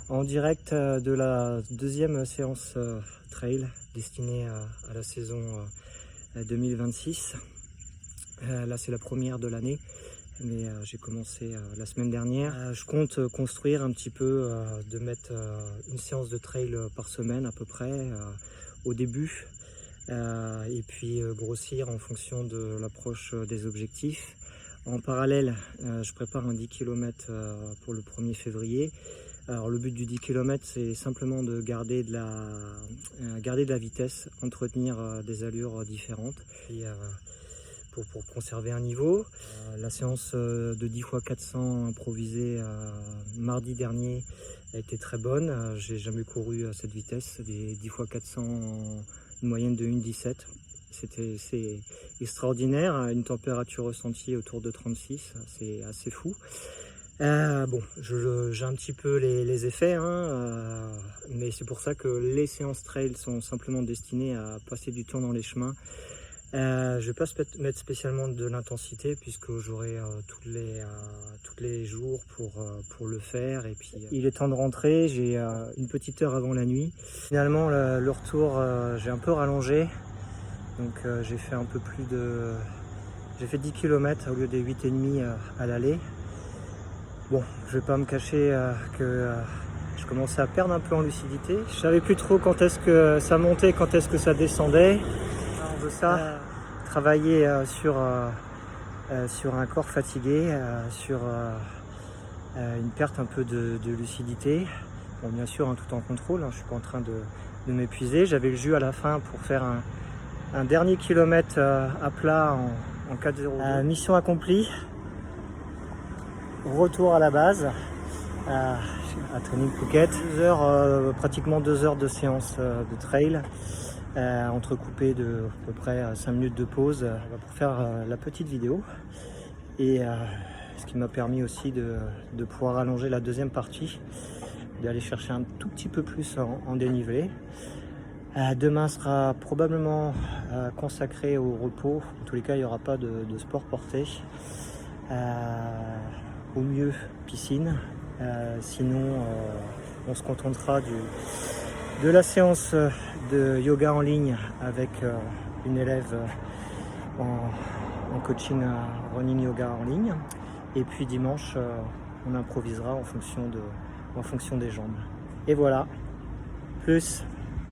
en direct de la deuxième séance trail destinée à la saison 2026. Là c'est la première de l'année, mais j'ai commencé la semaine dernière. Je compte construire un petit peu, de mettre une séance de trail par semaine à peu près au début, et puis grossir en fonction de l'approche des objectifs. En parallèle, je prépare un 10 km pour le 1er février. Alors le but du 10 km, c'est simplement de garder de la vitesse, entretenir des allures différentes et, pour conserver un niveau. La séance de 10 x 400 improvisée mardi dernier a été très bonne. J'ai jamais couru à cette vitesse, des 10 x 400 en une moyenne de 1,17. C'est extraordinaire, une température ressentie autour de 36, c'est assez fou. Bon, j'ai un petit peu les effets, mais c'est pour ça que les séances trail sont simplement destinées à passer du temps dans les chemins. Je ne vais pas mettre spécialement de l'intensité puisque j'aurai tous les jours pour le faire. Et puis il est temps de rentrer, j'ai une petite heure avant la nuit. Finalement le retour, j'ai un peu rallongé, donc j'ai fait un peu plus de... J'ai fait 10 km au lieu des 8,5 à l'aller. Bon, je vais pas me cacher que je commençais à perdre un peu en lucidité. Je savais plus trop quand est-ce que ça montait, quand est-ce que ça descendait. On veut ça, travailler sur un corps fatigué, sur une perte un peu de lucidité. Bon, bien sûr, tout en contrôle, je suis pas en train de m'épuiser. J'avais le jus à la fin pour faire un dernier kilomètre à plat en 4,02. Mission accomplie. Retour à la base à Training Phuket. Pratiquement 2 heures de séance de trail, entrecoupées de à peu près 5 minutes de pause pour faire la petite vidéo, et ce qui m'a permis aussi de pouvoir allonger la deuxième partie, d'aller chercher un tout petit peu plus en dénivelé. Demain sera probablement consacré au repos. En tous les cas, il n'y aura pas de sport porté. Au mieux piscine, sinon on se contentera de la séance de yoga en ligne avec une élève en coaching running yoga en ligne, et puis dimanche on improvisera en fonction des jambes. Et voilà, plus.